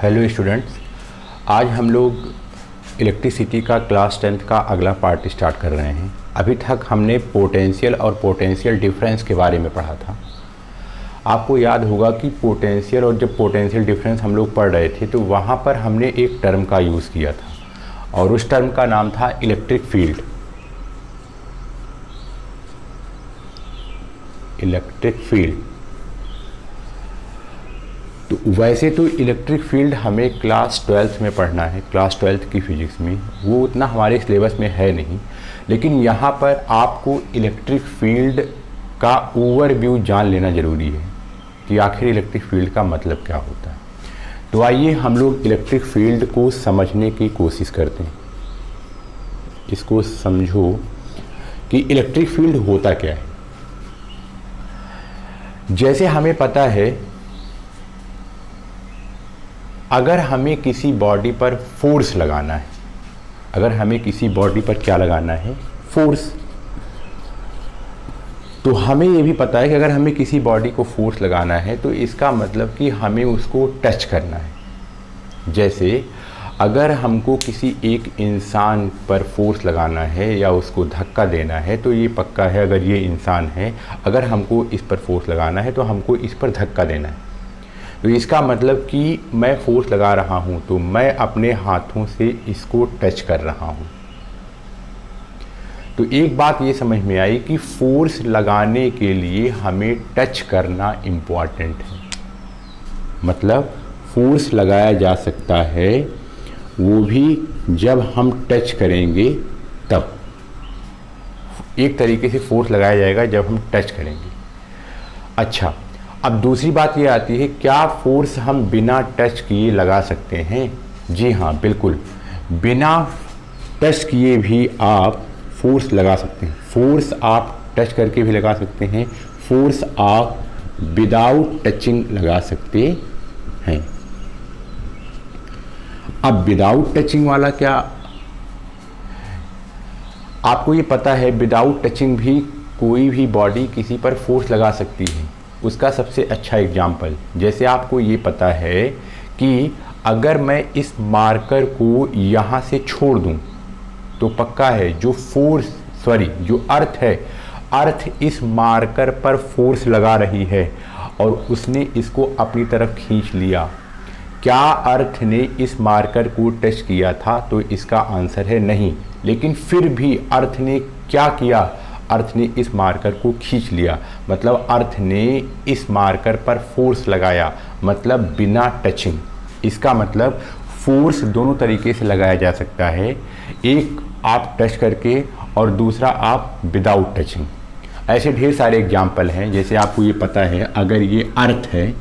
Hello students, आज हम लोग इलेक्ट्रिसिटी का क्लास 10th का अगला पार्ट स्टार्ट कर रहे हैं। अभी तक हमने पोटेंशियल और पोटेंशियल डिफरेंस के बारे में पढ़ा था। आपको याद होगा कि पोटेंशियल और जब पोटेंशियल डिफरेंस हम लोग पढ़ रहे थे तो वहाँ पर हमने एक टर्म का यूज़ किया था और उस टर्म का नाम था इलेक्ट्रिक फील्ड। इलेक्ट्रिक फील्ड तो वैसे तो इलेक्ट्रिक फील्ड हमें क्लास 12th में पढ़ना है, क्लास 12th की फिजिक्स में, वो उतना हमारे सिलेबस में है नहीं। लेकिन यहाँ पर आपको इलेक्ट्रिक फील्ड का ओवरव्यू जान लेना ज़रूरी है कि आखिर इलेक्ट्रिक फील्ड का मतलब क्या होता है। तो आइए हम लोग इलेक्ट्रिक फील्ड को समझने की कोशिश करते हैं। इसको समझो कि इलेक्ट्रिक फील्ड होता क्या है। जैसे हमें पता है, अगर हमें किसी बॉडी पर फोर्स लगाना है, अगर हमें किसी बॉडी पर क्या लगाना है, फोर्स, तो हमें ये भी पता है कि अगर हमें किसी बॉडी को फोर्स लगाना है तो इसका मतलब कि हमें उसको टच करना है। जैसे अगर हमको किसी एक इंसान पर फोर्स लगाना है या उसको धक्का देना है तो ये पक्का है, अगर ये इंसान है, अगर हमको इस पर फोर्स लगाना है तो हमको इस पर धक्का देना है। तो इसका मतलब कि मैं फोर्स लगा रहा हूँ तो मैं अपने हाथों से इसको टच कर रहा हूँ। तो एक बात ये समझ में आई कि फोर्स लगाने के लिए हमें टच करना इम्पॉर्टेंट है। मतलब फोर्स लगाया जा सकता है वो भी जब हम टच करेंगे तब। एक तरीके से फोर्स लगाया जाएगा जब हम टच करेंगे। अच्छा, अब दूसरी बात ये आती है, क्या फोर्स हम बिना टच किए लगा सकते हैं? जी हाँ, बिल्कुल, बिना टच किए भी आप फोर्स लगा सकते हैं। फोर्स आप टच करके भी लगा सकते हैं, फोर्स आप विदाउट टचिंग लगा सकते हैं। अब विदाउट टचिंग वाला क्या? आपको ये पता है विदाउट टचिंग भी कोई भी बॉडी किसी पर फोर्स लगा सकती है। उसका सबसे अच्छा एग्जाम्पल, जैसे आपको ये पता है कि अगर मैं इस मार्कर को यहाँ से छोड़ दूँ तो पक्का है जो अर्थ है, अर्थ इस मार्कर पर फोर्स लगा रही है और उसने इसको अपनी तरफ खींच लिया। क्या अर्थ ने इस मार्कर को टच किया था? तो इसका आंसर है नहीं। लेकिन फिर भी अर्थ ने क्या किया? अर्थ ने इस मार्कर को खींच लिया। मतलब अर्थ ने इस मार्कर पर फोर्स लगाया, मतलब बिना टचिंग। इसका मतलब फोर्स दोनों तरीके से लगाया जा सकता है, एक आप टच करके और दूसरा आप विदाउट टचिंग। ऐसे ढेर सारे एग्जाम्पल हैं। जैसे आपको ये पता है, अगर ये अर्थ है,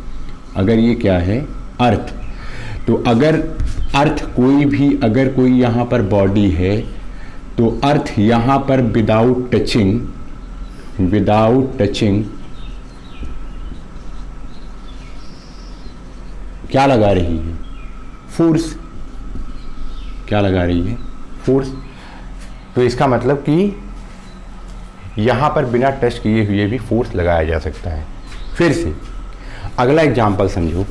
अगर ये क्या है, अर्थ, तो अगर अर्थ अगर कोई यहाँ पर बॉडी है तो अर्थ यहाँ पर विदाउट टचिंग क्या लगा रही है? फोर्स। क्या लगा रही है? फोर्स। तो इसका मतलब कि यहाँ पर बिना टच किए हुए भी फोर्स लगाया जा सकता है। फिर से अगला एग्जाम्पल समझो।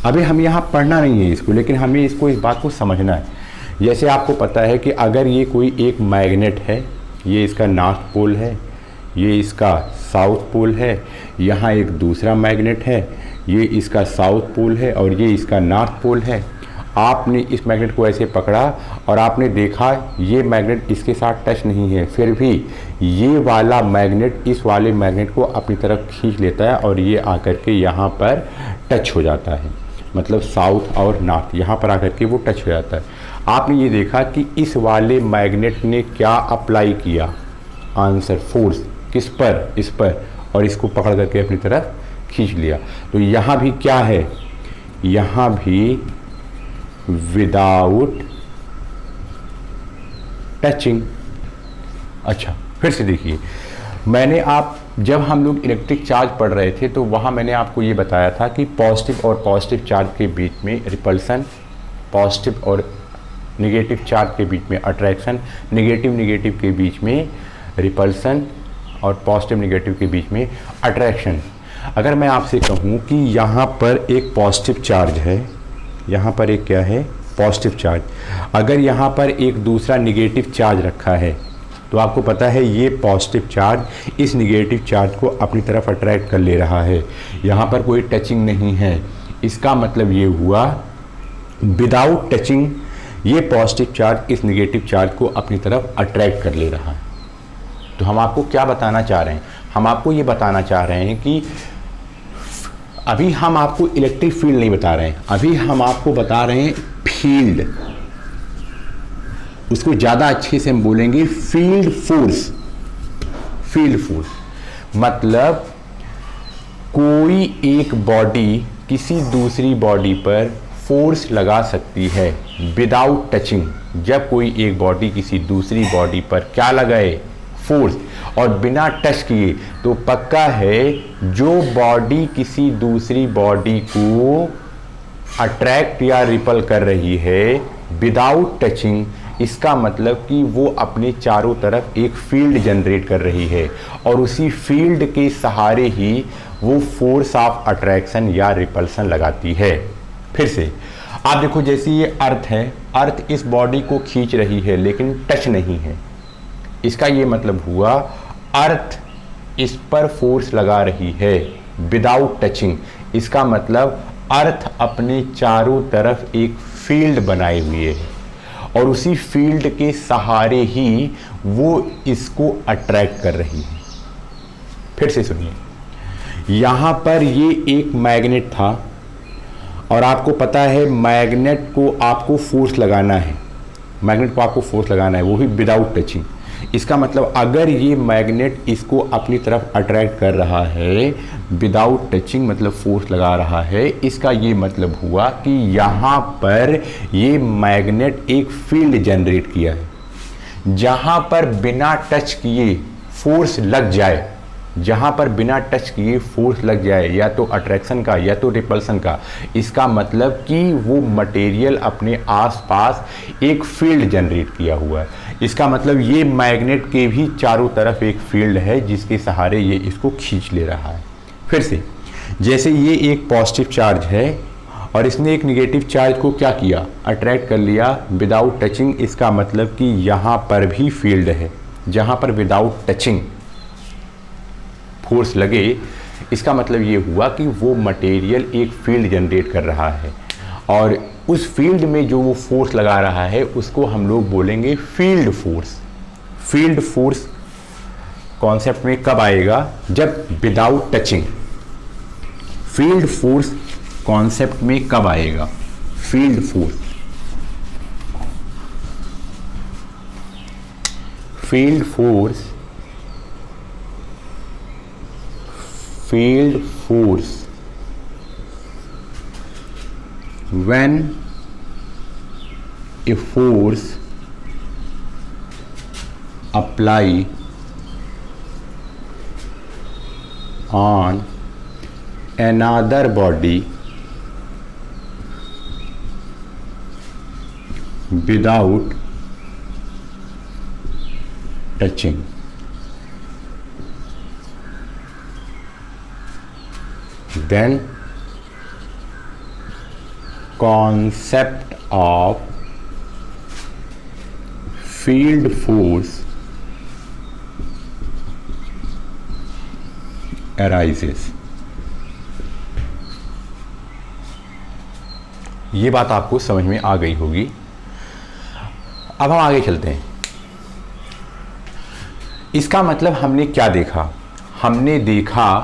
अभी हम यहाँ पढ़ना नहीं है इसको, लेकिन हमें इस बात को समझना है। जैसे आपको पता है कि अगर ये कोई एक मैग्नेट है, ये इसका नॉर्थ पोल है, ये इसका साउथ पोल है, यहाँ एक दूसरा मैग्नेट है, ये इसका साउथ पोल है और ये इसका नॉर्थ पोल है। आपने इस मैग्नेट को ऐसे पकड़ा और आपने देखा ये मैग्नेट इसके साथ टच नहीं है, फिर भी ये वाला मैग्नेट इस वाले मैग्नेट को अपनी तरफ खींच लेता है और ये आकर के यहाँ पर टच हो जाता है। मतलब साउथ और नॉर्थ यहाँ पर आकर के वो टच हो जाता है। आपने ये देखा कि इस वाले मैग्नेट ने क्या अप्लाई किया? Answer force. किस पर? इस पर, और इसको पकड़ करके अपनी तरफ खींच लिया। तो यहाँ भी क्या है? यहाँ भी विदाउट टचिंग। अच्छा, फिर से देखिए, जब हम लोग इलेक्ट्रिक चार्ज पढ़ रहे थे तो वहाँ मैंने आपको ये बताया था कि पॉजिटिव और पॉजिटिव चार्ज के बीच में रिपल्सन, पॉजिटिव और नेगेटिव चार्ज के बीच में अट्रैक्शन, नेगेटिव के बीच में रिपल्सन और पॉजिटिव नेगेटिव के बीच में अट्रैक्शन। अगर मैं आपसे कहूँ कि यहाँ पर एक पॉजिटिव चार्ज है यहाँ पर एक क्या है, पॉजिटिव चार्ज। अगर यहाँ पर एक दूसरा निगेटिव चार्ज रखा है तो आपको पता है ये पॉजिटिव चार्ज इस निगेटिव चार्ज को अपनी तरफ अट्रैक्ट कर ले रहा है। यहाँ पर कोई टचिंग नहीं है, इसका मतलब ये हुआ विदाउट टचिंग ये पॉजिटिव चार्ज इस निगेटिव चार्ज को अपनी तरफ अट्रैक्ट कर ले रहा है। तो हम आपको क्या बताना चाह रहे हैं, हम आपको ये बताना चाह रहे हैं कि अभी हम आपको इलेक्ट्रिक फील्ड नहीं बता रहे हैं, अभी हम आपको बता रहे हैं फील्ड। उसको ज़्यादा अच्छे से हम बोलेंगे फील्ड फोर्स। फील्ड फोर्स मतलब कोई एक बॉडी किसी दूसरी बॉडी पर फोर्स लगा सकती है विदाउट टचिंग। जब कोई एक बॉडी किसी दूसरी बॉडी पर क्या लगाए, फोर्स, और बिना टच किए, तो पक्का है जो बॉडी किसी दूसरी बॉडी को अट्रैक्ट या रिपल कर रही है विदाउट टचिंग, इसका मतलब कि वो अपने चारों तरफ एक फील्ड जनरेट कर रही है और उसी फील्ड के सहारे ही वो फोर्स ऑफ अट्रैक्शन या रिपल्सन लगाती है। फिर से आप देखो, जैसे ये अर्थ है, अर्थ इस बॉडी को खींच रही है लेकिन टच नहीं है। इसका ये मतलब हुआ अर्थ इस पर फोर्स लगा रही है विदाउट टचिंग। इसका मतलब अर्थ अपने चारों तरफ एक फील्ड बनाए हुए है और उसी फील्ड के सहारे ही वो इसको अट्रैक्ट कर रही है। फिर से सुनिए, यहाँ पर ये एक मैग्नेट था और आपको पता है मैग्नेट को आपको फोर्स लगाना है, मैग्नेट को आपको फोर्स लगाना है, वो भी विदाउट टचिंग। इसका मतलब अगर ये मैग्नेट इसको अपनी तरफ अट्रैक्ट कर रहा है विदाउट टचिंग, मतलब फोर्स लगा रहा है, इसका ये मतलब हुआ कि यहाँ पर ये मैग्नेट एक फील्ड जनरेट किया है। जहाँ पर बिना टच किए फोर्स लग जाए, जहाँ पर बिना टच किए फोर्स लग जाए, या तो अट्रैक्शन का या तो रिपल्सन का, इसका मतलब कि वो मटेरियल अपने आसपास एक फील्ड जनरेट किया हुआ है। इसका मतलब ये मैग्नेट के भी चारों तरफ एक फील्ड है जिसके सहारे ये इसको खींच ले रहा है। फिर से, जैसे ये एक पॉजिटिव चार्ज है और इसने एक निगेटिव चार्ज को क्या किया, अट्रैक्ट कर लिया विदाउट टचिंग। इसका मतलब कि यहाँ पर भी फील्ड है, जहाँ पर विदाउट टचिंग फोर्स लगे, इसका मतलब ये हुआ कि वो मटेरियल एक फील्ड जनरेट कर रहा है और उस फील्ड में जो वो फोर्स लगा रहा है उसको हम लोग बोलेंगे field force. Field force concept में कब आएगा, जब without touching. Field force concept में कब आएगा, field force. Field force, field force when a force apply on another body without touching. Then concept of field force arises. ये बात आपको समझ में आ गई होगी। अब हम आगे चलते हैं। इसका मतलब हमने क्या देखा, हमने देखा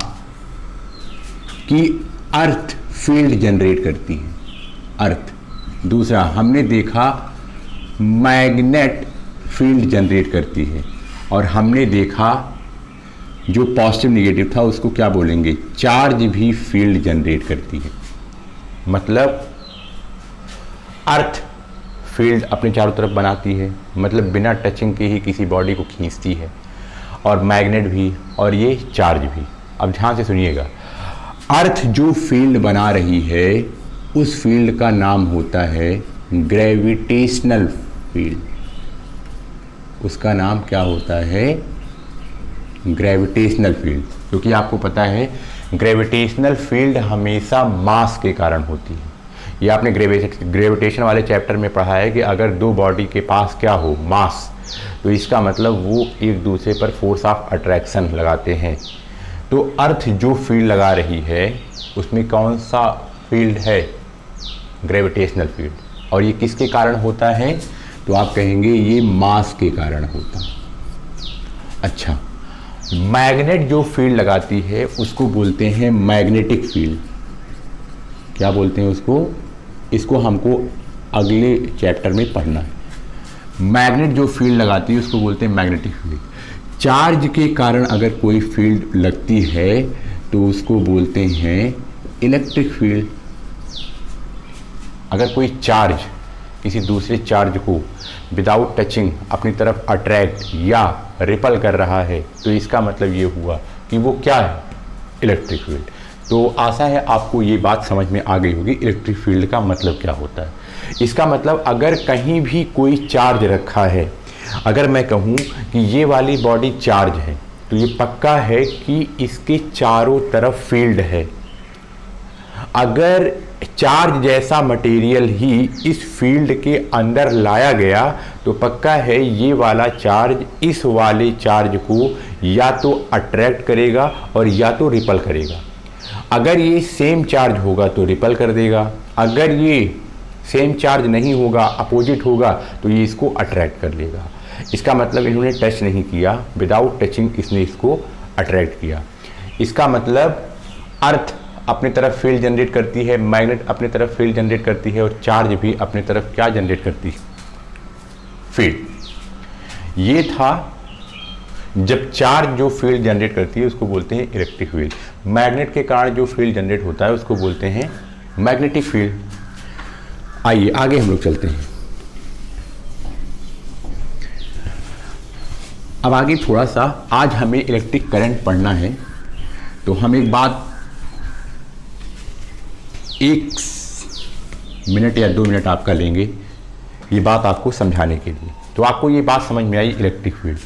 कि अर्थ फील्ड जनरेट करती है, अर्थ। दूसरा हमने देखा मैग्नेट फील्ड जनरेट करती है और हमने देखा जो पॉजिटिव निगेटिव था उसको क्या बोलेंगे, चार्ज भी फील्ड जनरेट करती है। मतलब अर्थ फील्ड अपने चारों तरफ बनाती है, मतलब बिना टचिंग के ही किसी बॉडी को खींचती है, और मैग्नेट भी और ये चार्ज भी। अब ध्यान से सुनिएगा, अर्थ जो फील्ड बना रही है उस फील्ड का नाम होता है ग्रेविटेशनल फील्ड। उसका नाम क्या होता है, ग्रेविटेशनल फील्ड। क्योंकि आपको पता है ग्रेविटेशनल फील्ड हमेशा मास के कारण होती है। ये आपने ग्रेविटेशन वाले चैप्टर में पढ़ा है कि अगर दो बॉडी के पास क्या हो, मास, तो इसका मतलब वो एक दूसरे पर फोर्स ऑफ अट्रैक्शन लगाते हैं। तो अर्थ जो फील्ड लगा रही है उसमें कौन सा फील्ड है? Gravitational field. और ये किसके कारण होता है? तो आप कहेंगे ये मास के कारण होता है। अच्छा, मैग्नेट जो फील्ड लगाती है उसको बोलते हैं मैग्नेटिक फील्ड। क्या बोलते हैं उसको? इसको हमको अगले चैप्टर में पढ़ना है। मैग्नेट जो फील्ड लगाती है उसको बोलते हैं मैग्नेटिक फील्ड। चार्ज के कारण अगर कोई फील्ड लगती है तो उसको बोलते हैं इलेक्ट्रिक फील्ड। अगर कोई चार्ज किसी दूसरे चार्ज को विदाउट टचिंग अपनी तरफ अट्रैक्ट या रिपल कर रहा है तो इसका मतलब ये हुआ कि वो क्या है? Electric field. तो आशा है आपको ये बात समझ में आ गई होगी इलेक्ट्रिक फील्ड का मतलब क्या होता है। इसका मतलब अगर कहीं भी कोई चार्ज रखा है, अगर मैं कहूँ कि ये वाली बॉडी चार्ज है तो ये पक्का है कि इसके चारों तरफ फील्ड है। अगर चार्ज जैसा मटेरियल ही इस फील्ड के अंदर लाया गया तो पक्का है ये वाला चार्ज इस वाले चार्ज को या तो अट्रैक्ट करेगा और या तो रिपल करेगा। अगर ये सेम चार्ज होगा तो रिपल कर देगा, अगर ये सेम चार्ज नहीं होगा, अपोजिट होगा, तो ये इसको अट्रैक्ट कर लेगा। इसका मतलब इन्होंने टच नहीं किया, विदाउट टचिंग इसने इसको अट्रैक्ट किया। इसका मतलब अर्थ अपनी तरफ फील्ड जनरेट करती है, मैग्नेट अपनी तरफ फील्ड जनरेट करती है और चार्ज भी अपनी तरफ क्या जनरेट करती है? फील्ड। ये था जब चार्ज जो फील्ड जनरेट करती है उसको बोलते हैं इलेक्ट्रिक फील्ड। मैग्नेट के कारण जो फील्ड जनरेट होता है उसको बोलते हैं मैग्नेटिक फील्ड। आइए आगे हम लोग चलते हैं। अब आगे थोड़ा सा आज हमें इलेक्ट्रिक करंट पढ़ना है, तो हम एक बात 1 मिनट या 2 मिनट आपका लेंगे ये बात आपको समझाने के लिए। तो आपको ये बात समझ में आई इलेक्ट्रिक फील्ड।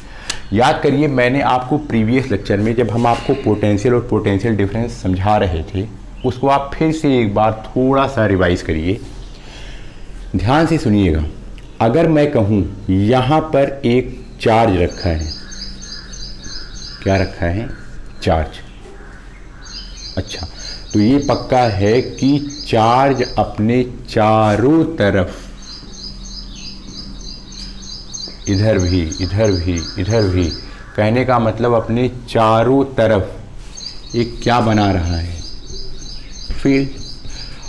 याद करिए मैंने आपको प्रीवियस लेक्चर में जब हम आपको पोटेंशियल और पोटेंशियल डिफरेंस समझा रहे थे उसको आप फिर से एक बार थोड़ा सा रिवाइज करिए, ध्यान से सुनिएगा। अगर मैं कहूँ यहाँ पर एक चार्ज रखा है, क्या रखा है? चार्ज। अच्छा, तो ये पक्का है कि चार्ज अपने चारों तरफ, इधर भी इधर भी इधर भी, कहने का मतलब अपने चारों तरफ एक क्या बना रहा है? फील्ड।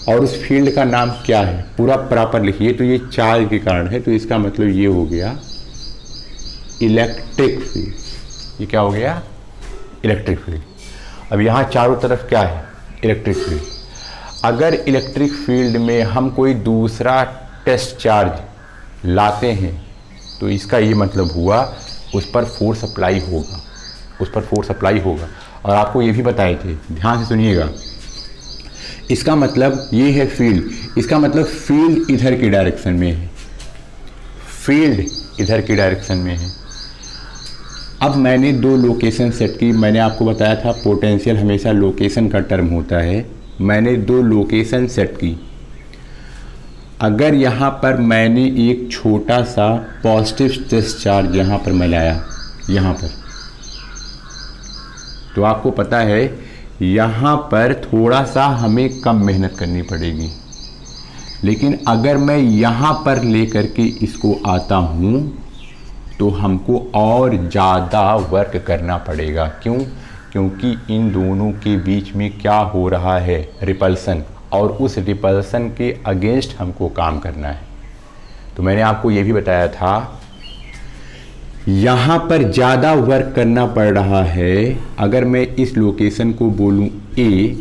और उस फील्ड का नाम क्या है? पूरा प्रॉपर लिखिए। तो ये चार्ज के कारण है तो इसका मतलब ये हो गया इलेक्ट्रिक फील्ड। ये क्या हो गया? Electric field. अब यहाँ चारों तरफ क्या है? Electric field. अगर इलेक्ट्रिक फील्ड में हम कोई दूसरा टेस्ट चार्ज लाते हैं तो इसका ये मतलब हुआ उस पर फोर्स अप्लाई होगा, उस पर फोर्स अप्लाई होगा। और आपको ये भी बताए थे, ध्यान से सुनिएगा। इसका मतलब ये है फील्ड, इसका मतलब फील्ड इधर की डायरेक्शन में है, फील्ड इधर की डायरेक्शन में है। अब मैंने 2 लोकेशन सेट की। मैंने आपको बताया था पोटेंशियल हमेशा लोकेशन का टर्म होता है। मैंने 2 लोकेशन सेट की। अगर यहाँ पर मैंने एक छोटा सा पॉजिटिव टेस्ट चार्ज यहाँ पर मैं लाया, यहाँ पर, तो आपको पता है यहाँ पर थोड़ा सा हमें कम मेहनत करनी पड़ेगी। लेकिन अगर मैं यहाँ पर लेकर के इसको आता हूँ तो हमको और ज़्यादा वर्क करना पड़ेगा। क्यों? क्योंकि इन दोनों के बीच में क्या हो रहा है? रिपल्सन। और उस रिपल्सन के अगेंस्ट हमको काम करना है। तो मैंने आपको ये भी बताया था यहाँ पर ज़्यादा वर्क करना पड़ रहा है। अगर मैं इस लोकेशन को बोलूँ ए,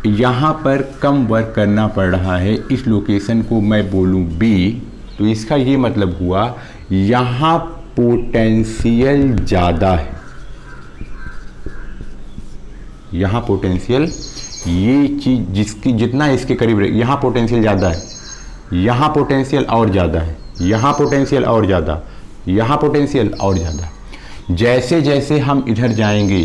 यहाँ पर कम वर्क करना पड़ रहा है। इस लोकेशन को मैं बोलूँ बी, तो इसका ये मतलब हुआ यहाँ पोटेंशियल ज़्यादा है, यहाँ पोटेंशियल, ये चीज़ जिसकी जितना इसके करीब रहे, यहाँ पोटेंशियल ज़्यादा है, यहाँ पोटेंशियल और ज़्यादा है, यहाँ पोटेंशियल और ज़्यादा, यहाँ पोटेंशियल और ज़्यादा। जैसे जैसे हम इधर जाएंगे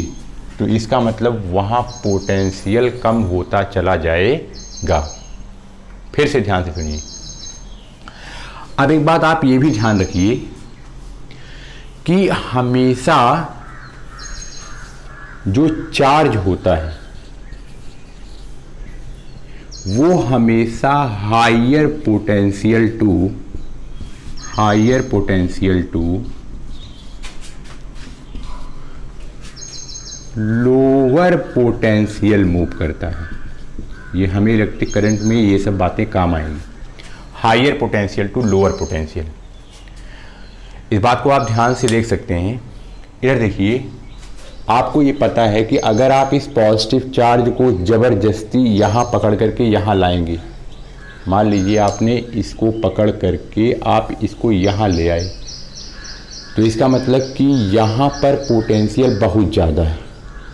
तो इसका मतलब वहाँ पोटेंशियल कम होता चला जाएगा। फिर से ध्यान से सुनिए। अब एक बात आप ये भी ध्यान रखिए कि हमेशा जो चार्ज होता है वो हमेशा higher potential to lower potential move करता है। ये हमें इलेक्ट्रिक करंट में ये सब बातें काम आएंगी। Higher potential to lower potential, इस बात को आप ध्यान से देख सकते हैं। इधर देखिए, आपको ये पता है कि अगर आप इस पॉजिटिव चार्ज को ज़बरदस्ती यहाँ पकड़ करके यहाँ लाएंगे, मान लीजिए आपने इसको पकड़ करके आप इसको यहाँ ले आए, तो इसका मतलब कि यहाँ पर पोटेंशियल बहुत ज़्यादा है।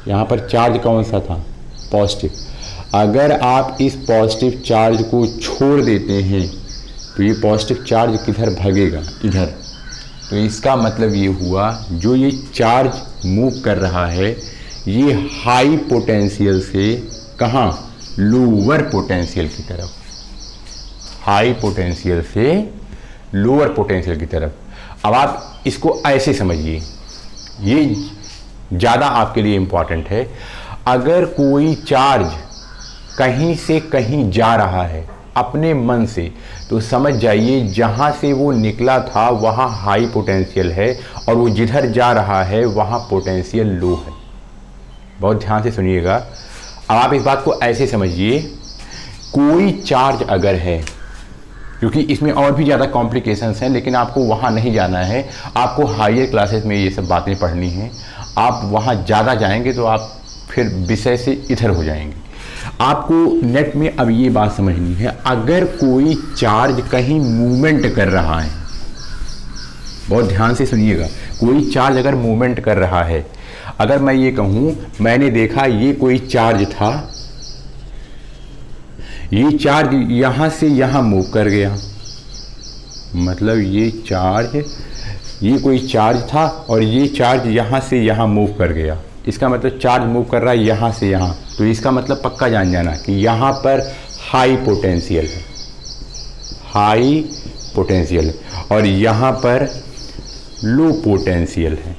यहाँ पर चार्ज कौन सा था? पॉजिटिव। अगर आप इस पॉजिटिव चार्ज को छोड़ देते हैं तो ये पॉजिटिव चार्ज किधर भागेगा? इधर। तो इसका मतलब ये हुआ जो ये चार्ज मूव कर रहा है ये हाई पोटेंशियल से कहाँ? लोअर पोटेंशियल की तरफ। हाई पोटेंशियल से लोअर पोटेंशियल की तरफ। अब आप इसको ऐसे समझिए, ये ज़्यादा आपके लिए इम्पॉर्टेंट है। अगर कोई चार्ज कहीं से कहीं जा रहा है अपने मन से, तो समझ जाइए जहाँ से वो निकला था वहाँ हाई पोटेंशियल है और वो जिधर जा रहा है वहाँ पोटेंशियल लो है। बहुत ध्यान से सुनिएगा। अब आप इस बात को ऐसे समझिए, कोई चार्ज अगर है, क्योंकि इसमें और भी ज़्यादा कॉम्प्लिकेशंस हैं, लेकिन आपको वहाँ नहीं जाना है, आपको हायर क्लासेस में ये सब बातें पढ़नी हैं। आप वहाँ ज़्यादा जाएंगे तो आप फिर विषय से इधर हो जाएंगे। आपको नेट में अब ये बात समझनी है, अगर कोई चार्ज कहीं मूवमेंट कर रहा है, बहुत ध्यान से सुनिएगा, कोई चार्ज अगर मूवमेंट कर रहा है, अगर मैं ये कहूँ मैंने देखा ये कोई चार्ज था, ये चार्ज यहाँ से यहाँ मूव कर गया, मतलब ये कोई चार्ज था और ये चार्ज यहाँ से यहाँ मूव कर गया। इसका मतलब चार्ज मूव कर रहा है यहाँ से यहाँ, तो इसका मतलब पक्का जान जाना कि यहाँ पर हाई पोटेंशियल है, हाई पोटेंशियल है, और यहाँ पर लो पोटेंशियल है।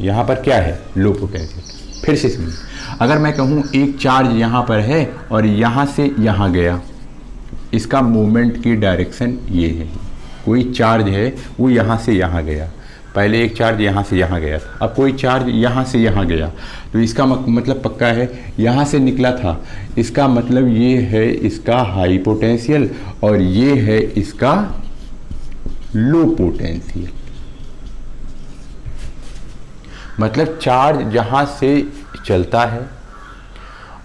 यहाँ पर क्या है? Low potential. फिर से सुनिए, अगर मैं कहूँ एक चार्ज यहाँ पर है और यहाँ से यहाँ गया, इसका मूवमेंट की डायरेक्शन ये है। कोई चार्ज है वो यहाँ से यहाँ गया, पहले एक चार्ज यहाँ से यहाँ गया था, अब कोई चार्ज यहाँ से यहाँ गया, तो इसका मतलब पक्का है यहाँ से निकला था, इसका मतलब ये है इसका हाई पोटेंशियल और ये है इसका लो पोटेंशियल। मतलब चार्ज जहाँ से चलता है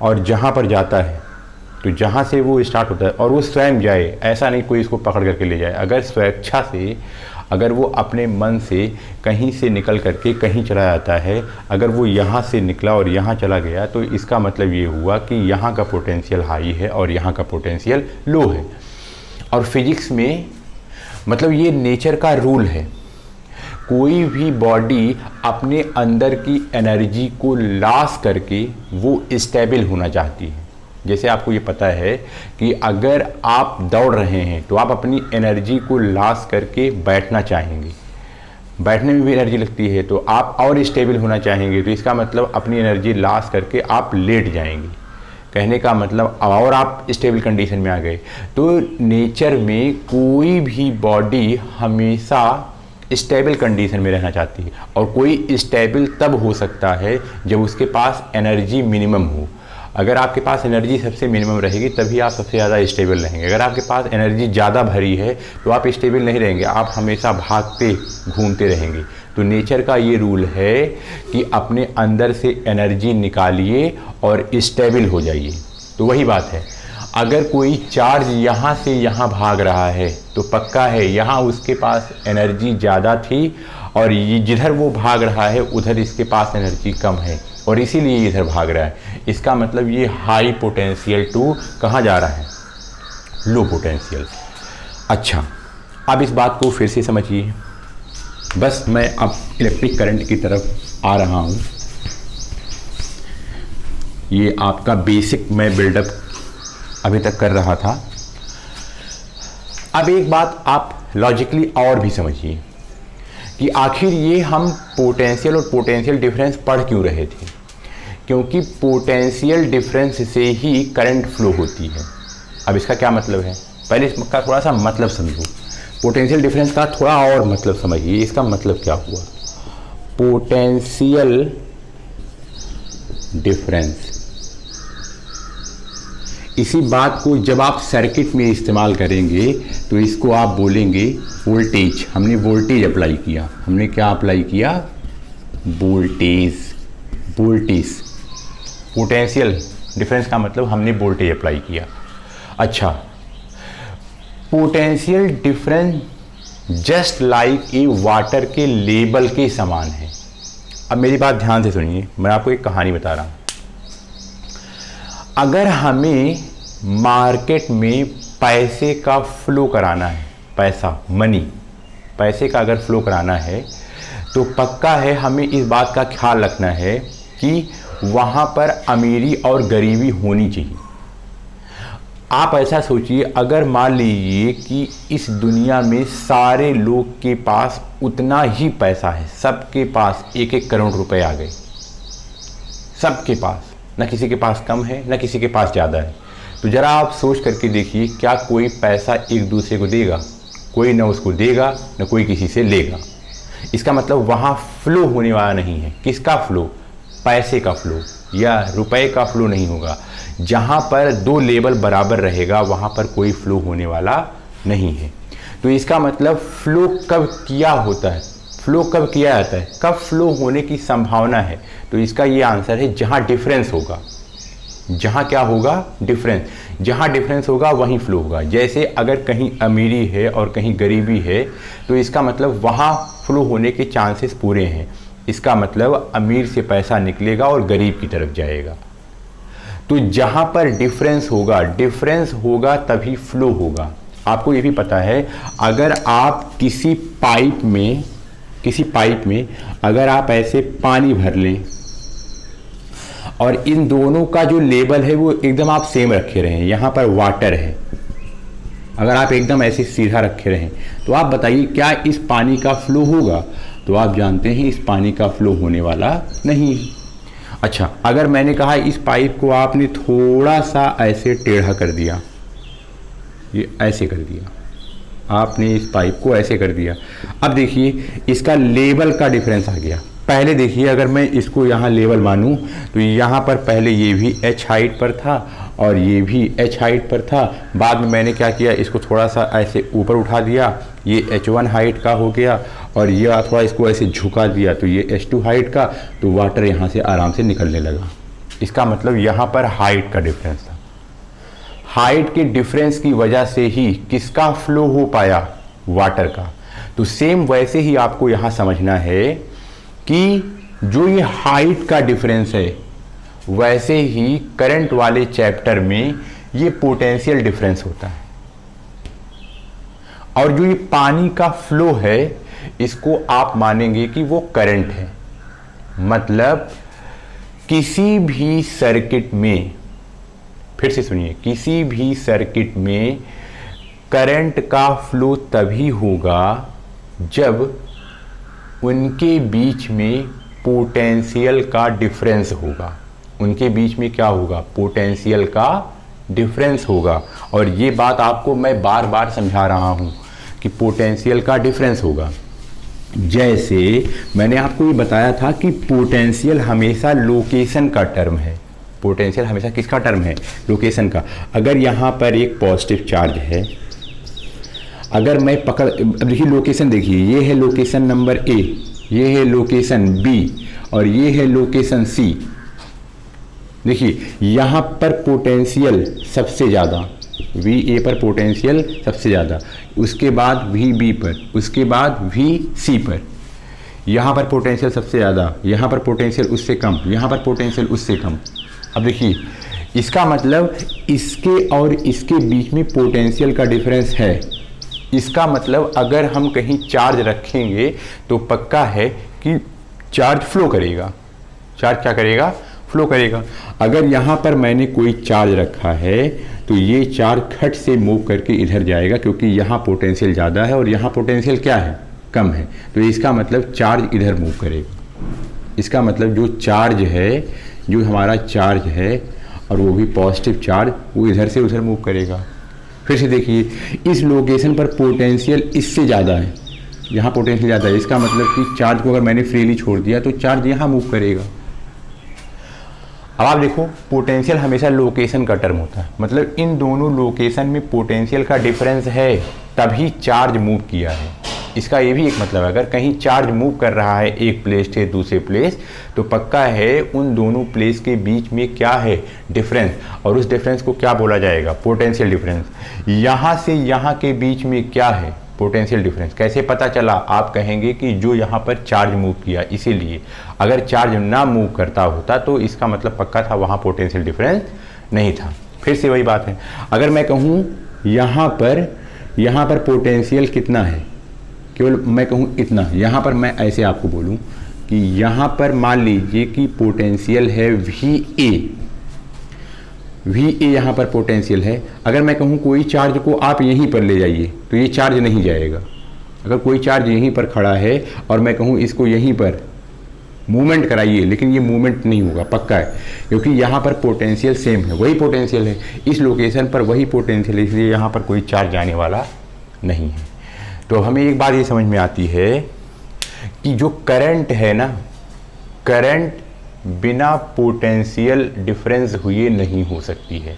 और जहाँ पर जाता है, तो जहाँ से वो स्टार्ट होता है और वो स्वयं जाए, ऐसा नहीं कोई इसको पकड़ करके ले जाए। अगर स्वेच्छा से, अगर वो अपने मन से कहीं से निकल करके कहीं चला जाता है, अगर वो यहाँ से निकला और यहाँ चला गया, तो इसका मतलब ये हुआ कि यहाँ का पोटेंशियल हाई है और यहाँ का पोटेंशियल लो है। और फिजिक्स में मतलब ये नेचर का रूल है, कोई भी बॉडी अपने अंदर की एनर्जी को लॉस करके वो स्टेबल होना चाहती है। जैसे आपको ये पता है कि अगर आप दौड़ रहे हैं तो आप अपनी एनर्जी को लॉस करके बैठना चाहेंगे, बैठने में भी एनर्जी लगती है, तो आप और स्टेबल होना चाहेंगे, तो इसका मतलब अपनी एनर्जी लॉस करके आप लेट जाएंगे। कहने का मतलब और आप स्टेबल कंडीशन में आ गए। तो नेचर में कोई भी बॉडी हमेशा स्टेबल कंडीशन में रहना चाहती है, और कोई स्टेबल तब हो सकता है जब उसके पास एनर्जी मिनिमम हो। अगर आपके पास एनर्जी सबसे मिनिमम रहेगी तभी आप सबसे ज़्यादा स्टेबल रहेंगे। अगर आपके पास एनर्जी ज़्यादा भरी है तो आप स्टेबल नहीं रहेंगे, आप हमेशा भागते घूमते रहेंगे। तो नेचर का ये रूल है कि अपने अंदर से एनर्जी निकालिए और स्टेबल हो जाइए। तो वही बात है, अगर कोई चार्ज यहाँ से यहाँ भाग रहा है तो पक्का है यहाँ उसके पास एनर्जी ज़्यादा थी और ये जिधर वो भाग रहा है उधर इसके पास एनर्जी कम है और इसीलिए इधर भाग रहा है। इसका मतलब ये हाई पोटेंशियल टू कहाँ जा रहा है? Low potential. अच्छा, अब इस बात को फिर से समझिए। बस मैं अब इलेक्ट्रिक करंट की तरफ आ रहा हूँ। ये आपका बेसिक मैं बिल्डअप अभी तक कर रहा था। अब एक बात आप लॉजिकली और भी समझिए कि आखिर ये हम पोटेंशियल और पोटेंशियल डिफरेंस पढ़ क्यों रहे थे। क्योंकि पोटेंशियल डिफरेंस से ही करंट फ्लो होती है। अब इसका क्या मतलब है, पहले इसका थोड़ा सा मतलब समझो। पोटेंशियल डिफरेंस का थोड़ा और मतलब समझिए, इसका मतलब क्या हुआ। पोटेंशियल डिफरेंस, इसी बात को जब आप सर्किट में इस्तेमाल करेंगे तो इसको आप बोलेंगे वोल्टेज। हमने वोल्टेज अप्लाई किया, हमने क्या अप्लाई किया, वोल्टेज। वोल्टेज, पोटेंशियल डिफरेंस का मतलब हमने वोल्टेज अप्लाई किया। अच्छा, potential difference just like a water के लेवल के समान है। अब मेरी बात ध्यान से सुनिए, मैं आपको एक कहानी बता रहा हूं। अगर हमें मार्केट में पैसे का फ्लो कराना है, पैसा, मनी, पैसे का अगर फ्लो कराना है तो पक्का है हमें इस बात का ख्याल रखना है कि वहाँ पर अमीरी और गरीबी होनी चाहिए। आप ऐसा सोचिए, अगर मान लीजिए कि इस दुनिया में सारे लोग के पास उतना ही पैसा है, सबके पास 1-1 करोड़ रुपए आ गए, सबके पास, न किसी के पास कम है न किसी के पास ज़्यादा है, तो ज़रा आप सोच करके देखिए क्या कोई पैसा एक दूसरे को देगा? कोई न उसको देगा न कोई किसी से लेगा। इसका मतलब वहाँ फ्लो होने वाला नहीं है। किसका फ्लो? पैसे का फ्लो या रुपए का फ्लो नहीं होगा। जहाँ पर दो लेवल बराबर रहेगा वहाँ पर कोई फ्लो होने वाला नहीं है। तो इसका मतलब फ्लो कब किया होता है, फ्लो कब किया जाता है, कब फ्लो होने की संभावना है? तो इसका ये आंसर है जहाँ डिफरेंस होगा। जहाँ क्या होगा? डिफरेंस। जहाँ डिफरेंस होगा वहीं फ्लो होगा। जैसे अगर कहीं अमीरी है और कहीं गरीबी है तो इसका मतलब वहाँ फ्लो होने के चांसेस पूरे हैं। इसका मतलब अमीर से पैसा निकलेगा और गरीब की तरफ जाएगा। तो जहाँ पर डिफरेंस होगा तभी फ्लो होगा। आपको ये भी पता है, अगर आप किसी पाइप में अगर आप ऐसे पानी भर लें और इन दोनों का जो लेवल है वो एकदम आप सेम रखे रहें, यहाँ पर वाटर है, अगर आप एकदम ऐसे सीधा रखे रहें तो आप बताइए क्या इस पानी का फ्लो होगा? तो आप जानते हैं इस पानी का फ्लो होने वाला नहीं है। अच्छा, अगर मैंने कहा इस पाइप को आपने थोड़ा सा ऐसे टेढ़ा कर दिया, ये ऐसे कर दिया, आपने इस पाइप को ऐसे कर दिया, अब देखिए इसका लेवल का डिफरेंस आ गया। पहले देखिए अगर मैं इसको यहाँ लेवल मानूं तो यहाँ पर पहले ये भी h हाइट पर था और ये भी h हाइट पर था। बाद में मैंने क्या किया, इसको थोड़ा सा ऐसे ऊपर उठा दिया, ये h1 हाइट का हो गया, और ये थोड़ा इसको ऐसे झुका दिया तो ये h2 हाइट का। तो वाटर यहाँ से आराम से निकलने लगा। इसका मतलब यहाँ पर हाइट का डिफरेंस था। हाइट के डिफरेंस की वजह से ही किसका फ्लो हो पाया? वाटर का। तो सेम वैसे ही आपको यहाँ समझना है कि जो ये हाइट का डिफरेंस है वैसे ही करंट वाले चैप्टर में ये पोटेंशियल डिफरेंस होता है। और जो ये पानी का फ्लो है इसको आप मानेंगे कि वो करंट है। मतलब किसी भी सर्किट में, फिर से सुनिए, किसी भी सर्किट में करंट का फ्लो तभी होगा जब उनके बीच में पोटेंशियल का डिफरेंस होगा। उनके बीच में क्या होगा? पोटेंशियल का डिफरेंस होगा। और ये बात आपको मैं बार बार समझा रहा हूँ कि पोटेंशियल का डिफरेंस होगा। जैसे मैंने आपको ये बताया था कि पोटेंशियल हमेशा लोकेशन का टर्म है। पोटेंशियल हमेशा किसका टर्म है? लोकेशन का। अगर यहाँ पर एक पॉजिटिव चार्ज है, अगर मैं पकड़, देखिए लोकेशन देखिए, ये है लोकेशन नंबर ए, ये है लोकेशन बी और ये है लोकेशन सी। देखिए यहाँ पर पोटेंशियल सबसे ज़्यादा, वी ए पर पोटेंशियल सबसे ज़्यादा, उसके बाद वी बी पर, उसके बाद वी सी पर। यहाँ पर पोटेंशियल सबसे ज़्यादा, यहाँ पर पोटेंशियल उससे कम, यहाँ पर पोटेंशियल उससे कम। अब देखिए इसका मतलब इसके और इसके बीच में पोटेंशियल का डिफरेंस है। इसका मतलब अगर हम कहीं चार्ज रखेंगे तो पक्का है कि चार्ज फ्लो करेगा। चार्ज क्या करेगा? फ्लो करेगा। अगर यहाँ पर मैंने कोई चार्ज रखा है तो ये चार्ज खट से मूव करके इधर जाएगा, क्योंकि यहाँ पोटेंशियल ज़्यादा है और यहाँ पोटेंशियल क्या है, कम है। तो इसका मतलब चार्ज इधर मूव करेगा। इसका मतलब जो चार्ज है, जो हमारा चार्ज है और वो भी पॉजिटिव चार्ज, वो इधर से उधर मूव करेगा। फिर से देखिए, इस लोकेशन पर पोटेंशियल इससे ज़्यादा है, यहाँ पोटेंशियल ज़्यादा है। इसका मतलब कि चार्ज को अगर मैंने फ्रीली छोड़ दिया तो चार्ज यहाँ मूव करेगा। अब आप देखो, पोटेंशियल हमेशा लोकेशन का टर्म होता है, मतलब इन दोनों लोकेशन में पोटेंशियल का डिफरेंस है तभी चार्ज मूव किया है। इसका ये भी एक मतलब है, अगर कहीं चार्ज मूव कर रहा है एक प्लेस से दूसरे प्लेस, तो पक्का है उन दोनों प्लेस के बीच में क्या है, डिफरेंस, और उस डिफरेंस को क्या बोला जाएगा, पोटेंशियल डिफरेंस। यहाँ से यहाँ के बीच में क्या है, पोटेंशियल डिफरेंस। कैसे पता चला, आप कहेंगे कि जो यहाँ पर चार्ज मूव किया, इसीलिए। अगर चार्ज ना मूव करता होता तो इसका मतलब पक्का था वहाँ पोटेंशियल डिफरेंस नहीं था। फिर से वही बात है, अगर मैं कहूँ यहाँ पर पोटेंशियल कितना है, केवल मैं कहूँ इतना, यहाँ पर मैं ऐसे आपको बोलूँ कि यहाँ पर मान लीजिए कि पोटेंशियल है VA यहाँ पर पोटेंशियल है। अगर मैं कहूँ कोई चार्ज को आप यहीं पर ले जाइए तो ये चार्ज नहीं जाएगा। अगर कोई चार्ज यहीं पर खड़ा है और मैं कहूँ इसको यहीं पर मूवमेंट कराइए, लेकिन ये मूवमेंट नहीं होगा, पक्का है, क्योंकि यहाँ पर पोटेंशियल सेम है, वही पोटेंशियल है, इस लोकेशन पर वही पोटेंशियल है, इसलिए यहाँ पर कोई चार्ज जाने वाला नहीं है। तो हमें एक बात ये समझ में आती है कि जो करंट है ना, करंट बिना पोटेंशियल डिफरेंस हुए नहीं हो सकती है।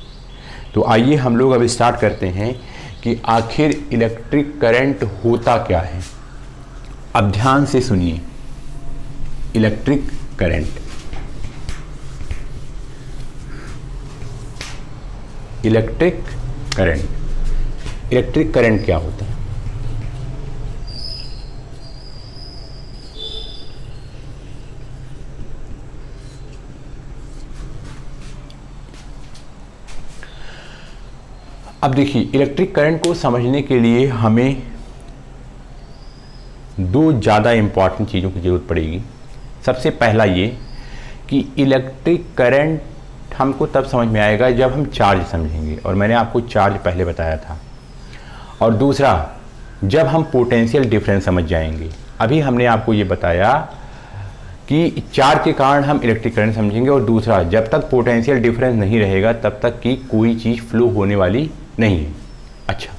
तो आइए हम लोग अब स्टार्ट करते हैं कि आखिर इलेक्ट्रिक करंट होता क्या है। अब ध्यान से सुनिए, electric current, electric current, electric current क्या होता है। अब देखिए, इलेक्ट्रिक करंट को समझने के लिए हमें दो ज़्यादा इम्पॉर्टेंट चीज़ों की ज़रूरत पड़ेगी। सबसे पहला ये कि इलेक्ट्रिक करंट हमको तब समझ में आएगा जब हम चार्ज समझेंगे, और मैंने आपको चार्ज पहले बताया था। और दूसरा, जब हम पोटेंशियल डिफरेंस समझ जाएंगे। अभी हमने आपको ये बताया कि चार्ज के कारण हम इलेक्ट्रिक करंट समझेंगे, और दूसरा, जब तक पोटेंशियल डिफरेंस नहीं रहेगा तब तक कि कोई चीज़ फ्लो होने वाली नहीं है। अच्छा,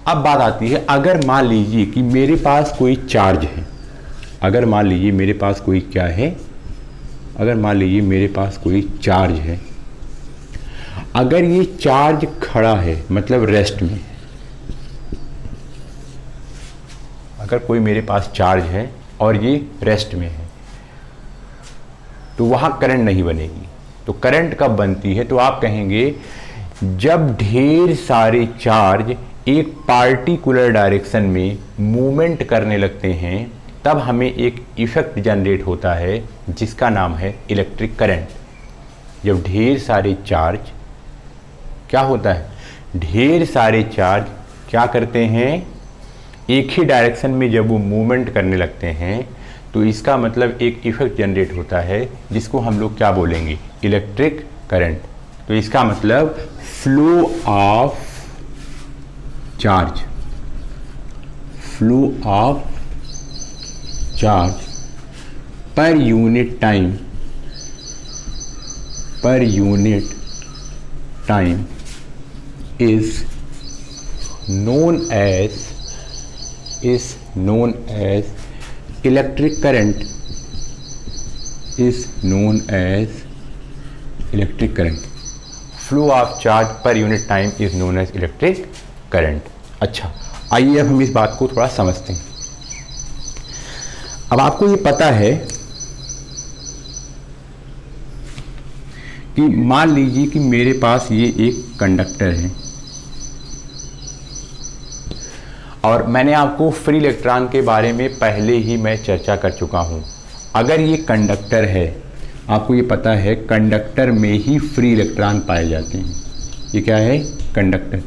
अब बात आती है, अगर मान लीजिए कि मेरे पास कोई चार्ज है, अगर मान लीजिए मेरे पास कोई क्या है, अगर मान लीजिए मेरे पास कोई चार्ज है, अगर ये चार्ज खड़ा है मतलब रेस्ट में, अगर कोई मेरे पास चार्ज है और ये रेस्ट में है, तो वहाँ करंट नहीं बनेगी। तो करंट कब बनती है, तो आप कहेंगे जब ढेर सारे चार्ज एक पार्टिकुलर डायरेक्शन में मूवमेंट करने लगते हैं, तब हमें एक इफेक्ट जनरेट होता है जिसका नाम है इलेक्ट्रिक करंट। जब ढेर सारे चार्ज, क्या होता है, ढेर सारे चार्ज क्या करते हैं, एक ही डायरेक्शन में जब वो मूवमेंट करने लगते हैं, तो इसका मतलब एक इफेक्ट जनरेट होता है जिसको हम लोग क्या बोलेंगे, इलेक्ट्रिक करंट। तो इसका मतलब flow of charge, flow of charge per unit time, per unit time is known as electric current, is known as electric current. Flow of charge per unit time is known as electric current. अच्छा, आइए अब हम इस बात को थोड़ा समझते हैं। अब आपको ये पता है कि मान लीजिए कि मेरे पास ये एक कंडक्टर है, और मैंने आपको फ्री इलेक्ट्रॉन के बारे में पहले ही मैं चर्चा कर चुका हूँ। अगर ये कंडक्टर है, आपको ये पता है कंडक्टर में ही फ्री इलेक्ट्रॉन पाए जाते हैं। ये क्या है, कंडक्टर।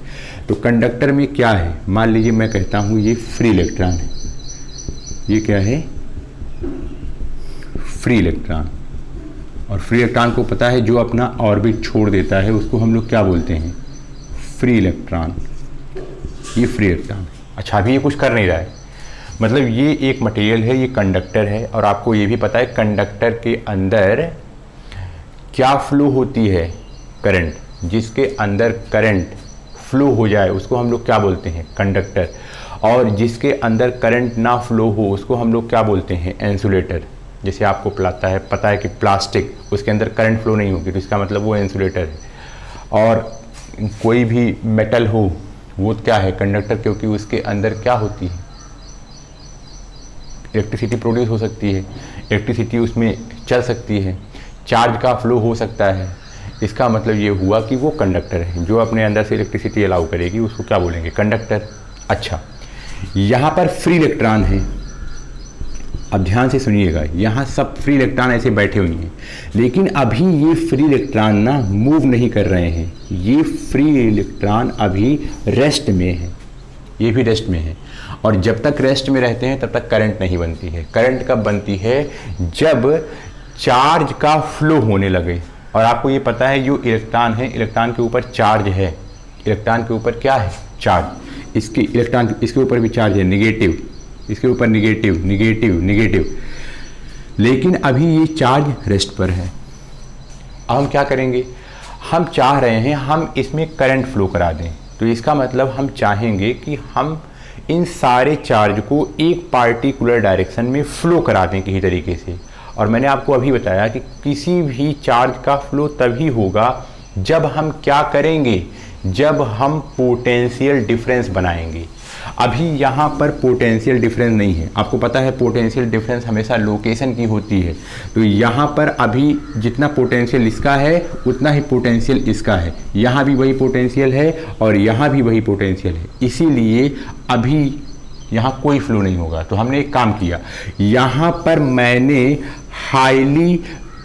तो कंडक्टर में क्या है, मान लीजिए मैं कहता हूँ ये फ्री इलेक्ट्रॉन है, ये क्या है, फ्री इलेक्ट्रॉन। और फ्री इलेक्ट्रॉन को पता है जो अपना ऑर्बिट छोड़ देता है उसको हम लोग क्या बोलते हैं, फ्री इलेक्ट्रॉन। ये फ्री इलेक्ट्रॉन है। अच्छा, अभी ये कुछ कर नहीं रहा है, मतलब ये एक मटेरियल है, ये कंडक्टर है, और आपको ये भी पता है कंडक्टर के अंदर क्या फ्लो होती है, करंट। जिसके अंदर करंट फ्लो हो जाए उसको हम लोग क्या बोलते हैं, कंडक्टर। और जिसके अंदर करंट ना फ्लो हो उसको हम लोग क्या बोलते हैं, इंसुलेटर। जैसे आपको पता है कि प्लास्टिक, उसके अंदर करंट फ्लो नहीं होगी तो इसका मतलब वो इंसुलेटर है। और कोई भी मेटल हो वो क्या है, कंडक्टर, क्योंकि उसके अंदर क्या होती है, इलेक्ट्रिसिटी प्रोड्यूस हो सकती है, इलेक्ट्रिसिटी उसमें चल सकती है, चार्ज का फ्लो हो सकता है। इसका मतलब ये हुआ कि वो कंडक्टर है, जो अपने अंदर से इलेक्ट्रिसिटी अलाउ करेगी उसको क्या बोलेंगे, कंडक्टर। अच्छा, यहाँ पर फ्री इलेक्ट्रॉन है, अब ध्यान से सुनिएगा, यहाँ सब फ्री इलेक्ट्रॉन ऐसे बैठे हुए हैं, लेकिन अभी ये फ्री इलेक्ट्रॉन ना मूव नहीं कर रहे हैं। ये फ्री इलेक्ट्रॉन अभी रेस्ट में है, ये भी रेस्ट में है। और जब तक रेस्ट में रहते हैं तब तक करंट नहीं बनती है। करंट कब बनती है, जब चार्ज का फ्लो होने लगे। और आपको ये पता है जो इलेक्ट्रॉन है, इलेक्ट्रॉन के ऊपर चार्ज है, इलेक्ट्रॉन के ऊपर क्या है, चार्ज। इसके इलेक्ट्रॉन, इसके ऊपर भी चार्ज है, निगेटिव, इसके ऊपर निगेटिव निगेटिव निगेटिव। लेकिन अभी ये चार्ज रेस्ट पर है। अब हम क्या करेंगे, हम चाह रहे हैं हम इसमें करंट फ्लो करा दें। तो इसका मतलब हम चाहेंगे कि हम इन सारे चार्ज को एक पार्टिकुलर डायरेक्शन में फ्लो करा दें किसी तरीके से। और मैंने आपको अभी बताया कि किसी भी चार्ज का फ्लो तभी होगा जब हम क्या करेंगे, जब हम पोटेंशियल डिफरेंस बनाएंगे। अभी यहाँ पर पोटेंशियल डिफरेंस नहीं है। आपको पता है पोटेंशियल डिफरेंस हमेशा लोकेशन की होती है। तो यहाँ पर अभी जितना पोटेंशियल इसका है उतना ही पोटेंशियल इसका है। यहाँ भी वही पोटेंशियल है और यहाँ भी वही पोटेंशियल है, इसीलिए अभी यहाँ कोई फ्लो नहीं होगा। तो हमने एक काम किया, यहाँ पर मैंने हाईली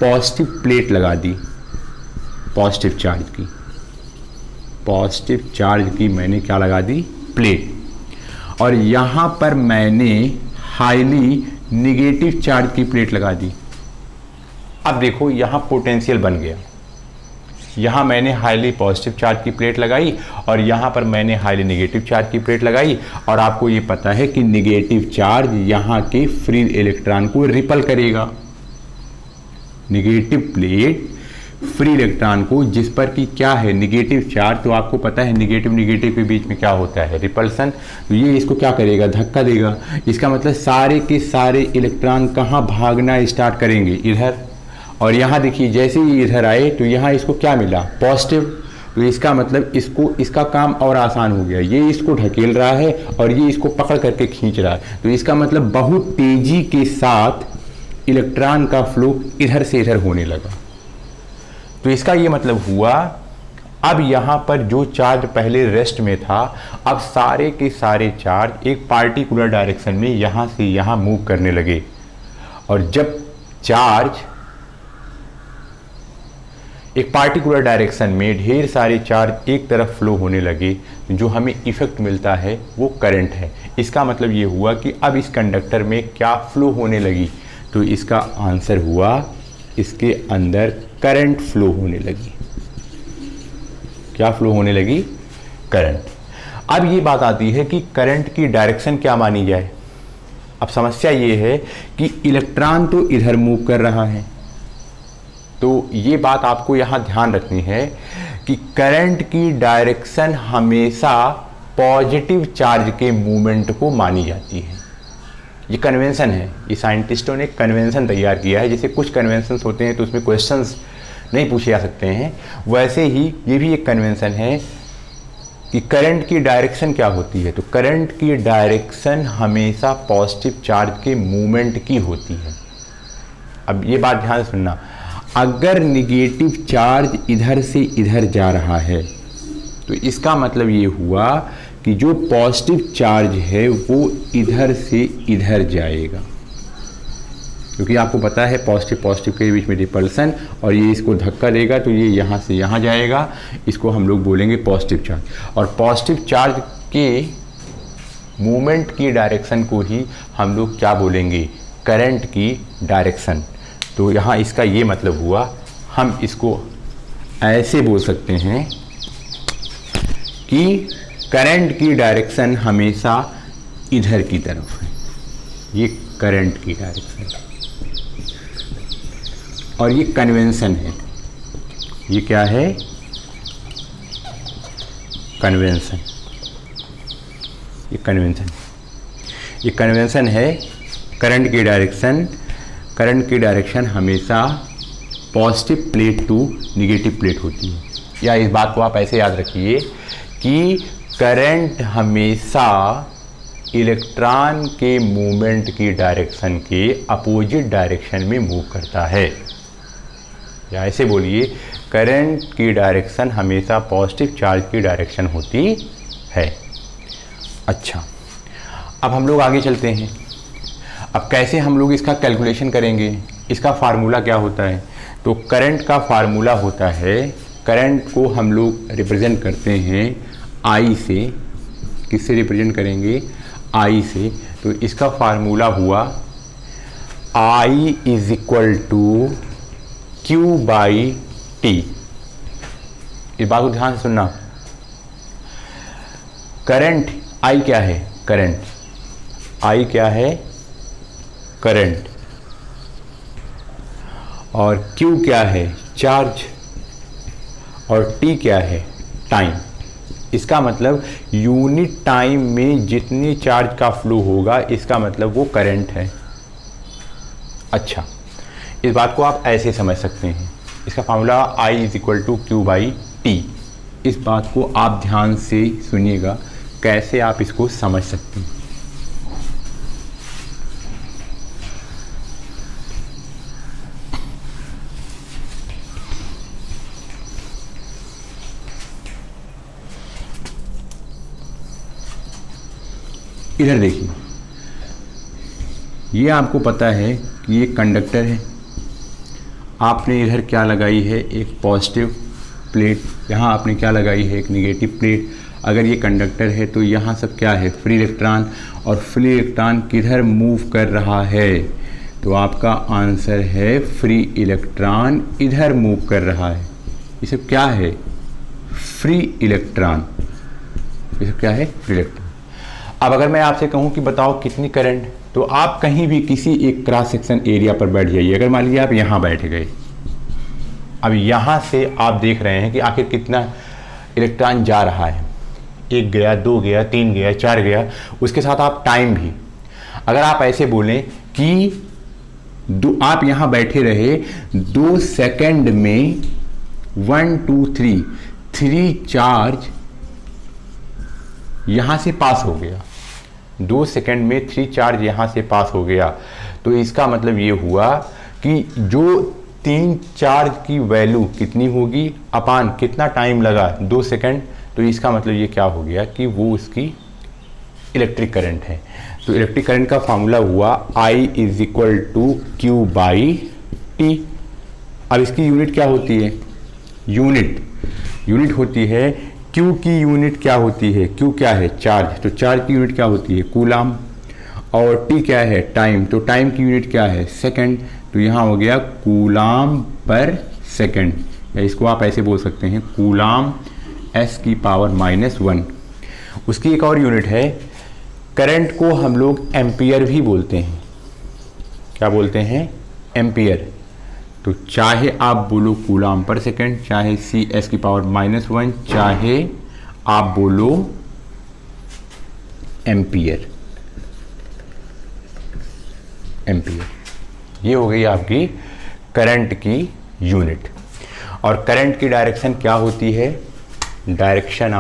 पॉजिटिव प्लेट लगा दी, पॉजिटिव चार्ज की, पॉजिटिव चार्ज की मैंने क्या लगा दी, प्लेट। और यहाँ पर मैंने हाईली निगेटिव चार्ज की प्लेट लगा दी। अब देखो यहाँ पोटेंशियल बन गया। यहाँ मैंने हाईली पॉजिटिव चार्ज की प्लेट लगाई और यहाँ पर मैंने हाईली नेगेटिव चार्ज की प्लेट लगाई। और आपको ये पता है कि नेगेटिव चार्ज यहाँ के फ्री इलेक्ट्रॉन को रिपल करेगा। नेगेटिव प्लेट फ्री इलेक्ट्रॉन को, जिस पर कि क्या है, नेगेटिव चार्ज, तो आपको पता है नेगेटिव नेगेटिव के बीच में क्या होता है, रिपल्सन। तो ये इसको क्या करेगा, धक्का देगा। इसका मतलब सारे के सारे इलेक्ट्रॉन कहाँ भागना स्टार्ट करेंगे, इधर। और यहाँ देखिए जैसे ही इधर आए तो यहाँ इसको क्या मिला, पॉजिटिव। तो इसका मतलब इसको, इसका काम और आसान हो गया। ये इसको ढकेल रहा है और ये इसको पकड़ करके खींच रहा है। तो इसका मतलब बहुत तेजी के साथ इलेक्ट्रॉन का फ्लो इधर से इधर होने लगा। तो इसका ये मतलब हुआ, अब यहाँ पर जो चार्ज पहले रेस्ट में था, अब सारे के सारे चार्ज एक पार्टिकुलर डायरेक्शन में यहाँ से यहाँ मूव करने लगे। और जब चार्ज एक पार्टिकुलर डायरेक्शन में ढेर सारे चार्ज एक तरफ फ्लो होने लगे, जो हमें इफेक्ट मिलता है वो करंट है। इसका मतलब ये हुआ कि अब इस कंडक्टर में क्या फ्लो होने लगी, तो इसका आंसर हुआ इसके अंदर करंट फ्लो होने लगी। क्या फ्लो होने लगी, करंट। अब ये बात आती है कि करंट की डायरेक्शन क्या मानी जाए। अब समस्या ये है कि इलेक्ट्रॉन तो इधर मूव कर रहा है, तो ये बात आपको यहाँ ध्यान रखनी है कि करंट की डायरेक्शन हमेशा पॉजिटिव चार्ज के मूवमेंट को मानी जाती है। ये कन्वेंशन है, ये साइंटिस्टों ने कन्वेंशन तैयार किया है। जैसे कुछ कन्वेंशंस होते हैं तो उसमें क्वेश्चंस नहीं पूछे जा सकते हैं, वैसे ही ये भी एक कन्वेंशन है कि करंट की डायरेक्शन क्या होती है। तो करंट की डायरेक्शन हमेशा पॉजिटिव चार्ज के मूवमेंट की होती है। अब ये बात ध्यान से सुनना, अगर निगेटिव चार्ज इधर से इधर जा रहा है तो इसका मतलब ये हुआ कि जो पॉजिटिव चार्ज है वो इधर से इधर जाएगा, क्योंकि आपको पता है पॉजिटिव पॉजिटिव के बीच में रिपल्सन, और ये इसको धक्का देगा तो ये यहाँ से यहाँ जाएगा। इसको हम लोग बोलेंगे पॉजिटिव चार्ज। और पॉजिटिव चार्ज के मूवमेंट की डायरेक्शन को ही हम लोग क्या बोलेंगे, करंट की डायरेक्शन। तो यहाँ इसका ये मतलब हुआ, हम इसको ऐसे बोल सकते हैं कि करंट की डायरेक्शन हमेशा इधर की तरफ है। ये करंट की डायरेक्शन और ये कन्वेंशन है। ये क्या है? कन्वेंशन। ये कन्वेंशन, ये कन्वेंशन है। करंट की डायरेक्शन हमेशा positive plate to negative plate होती है। या इस बात को आप ऐसे याद रखिए कि करंट हमेशा इलेक्ट्रॉन के मूवमेंट की डायरेक्शन के अपोजिट डायरेक्शन में मूव करता है। या ऐसे बोलिए, करंट की डायरेक्शन हमेशा पॉजिटिव चार्ज की डायरेक्शन होती है। अच्छा, अब हम लोग आगे चलते हैं। अब कैसे हम लोग इसका कैलकुलेशन करेंगे? इसका फार्मूला क्या होता है? तो करंट का फार्मूला होता है, करंट को हम लोग रिप्रेजेंट करते हैं आई से। किससे रिप्रेजेंट करेंगे? आई से। तो इसका फार्मूला हुआ I is equal to Q by T. इस बात को ध्यान से सुनना। करंट I क्या है? करंट। I क्या है? करंट। और Q क्या है? चार्ज। और T क्या है? टाइम। इसका मतलब यूनिट टाइम में जितनी चार्ज का फ्लो होगा, इसका मतलब वो करंट है। अच्छा, इस बात को आप ऐसे समझ सकते हैं। इसका formula I is equal to Q by T. इस बात को आप ध्यान से सुनिएगा, कैसे आप इसको समझ सकते हैं। इधर देखिए, ये आपको पता है कि ये कंडक्टर है। आपने इधर क्या लगाई है? एक पॉजिटिव प्लेट। यहाँ आपने क्या लगाई है? एक निगेटिव प्लेट। अगर ये कंडक्टर है तो यहाँ सब क्या है? Free electron. और फ्री इलेक्ट्रॉन किधर मूव कर रहा है? तो आपका आंसर है फ्री इलेक्ट्रॉन इधर मूव कर रहा है। ये सब क्या है? Free electron. ये सब क्या है? Free electron. अब अगर मैं आपसे कहूं कि बताओ कितनी करंट, तो आप कहीं भी किसी एक क्रॉस सेक्शन एरिया पर बैठ जाइए। अगर मान लीजिए आप यहाँ बैठ गए, अब यहाँ से आप देख रहे हैं कि आखिर कितना इलेक्ट्रॉन जा रहा है। 1 गया, 2 गया, 3 गया, 4 गया। उसके साथ आप टाइम भी। अगर आप ऐसे बोलें कि आप यहाँ बैठे रहे, 2 सेकंड में 1 2 3 चार्ज यहाँ से पास हो गया। 2 सेकंड में 3 चार्ज यहाँ से पास हो गया। तो इसका मतलब ये हुआ कि जो 3 चार्ज की वैल्यू कितनी होगी अपान कितना टाइम लगा? 2 सेकंड। तो इसका मतलब ये क्या हो गया कि वो उसकी इलेक्ट्रिक करंट है। तो इलेक्ट्रिक करंट का फार्मूला हुआ I is equal to Q by T. अब इसकी यूनिट क्या होती है? यूनिट होती है। Q की यूनिट क्या होती है? Q क्या है? चार्ज। तो चार्ज की यूनिट क्या होती है? कूलाम। और T क्या है? टाइम। तो टाइम की यूनिट क्या है? सेकंड। तो यहाँ हो गया कूलाम पर सेकंड। या इसको आप ऐसे बोल सकते हैं, कूलाम S की पावर -1। उसकी एक और यूनिट है, करंट को हम लोग एम्पियर भी बोलते हैं। क्या बोलते हैं? एम्पियर। तो चाहे आप बोलो कूलाम पर सेकंड, चाहे CS की पावर -1, चाहे आप बोलो एम्पियर। ये हो गई आपकी करंट की यूनिट। और करंट की डायरेक्शन क्या होती है? डायरेक्शन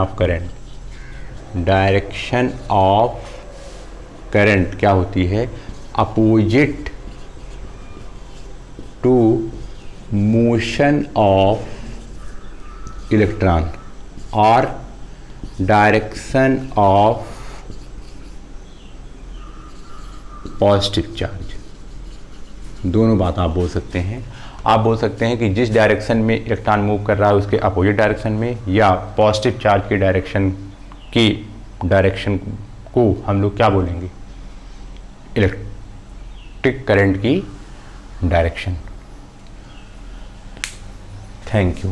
ऑफ करंट क्या होती है? Opposite to motion of electron और डायरेक्शन ऑफ पॉजिटिव चार्ज। दोनों बात आप बोल सकते हैं। आप बोल सकते हैं कि जिस डायरेक्शन में इलेक्ट्रॉन मूव कर रहा है उसके अपोजिट डायरेक्शन में, या पॉजिटिव चार्ज के डायरेक्शन को हम लोग क्या बोलेंगे? इलेक्ट्रिक करंट की डायरेक्शन। Thank you.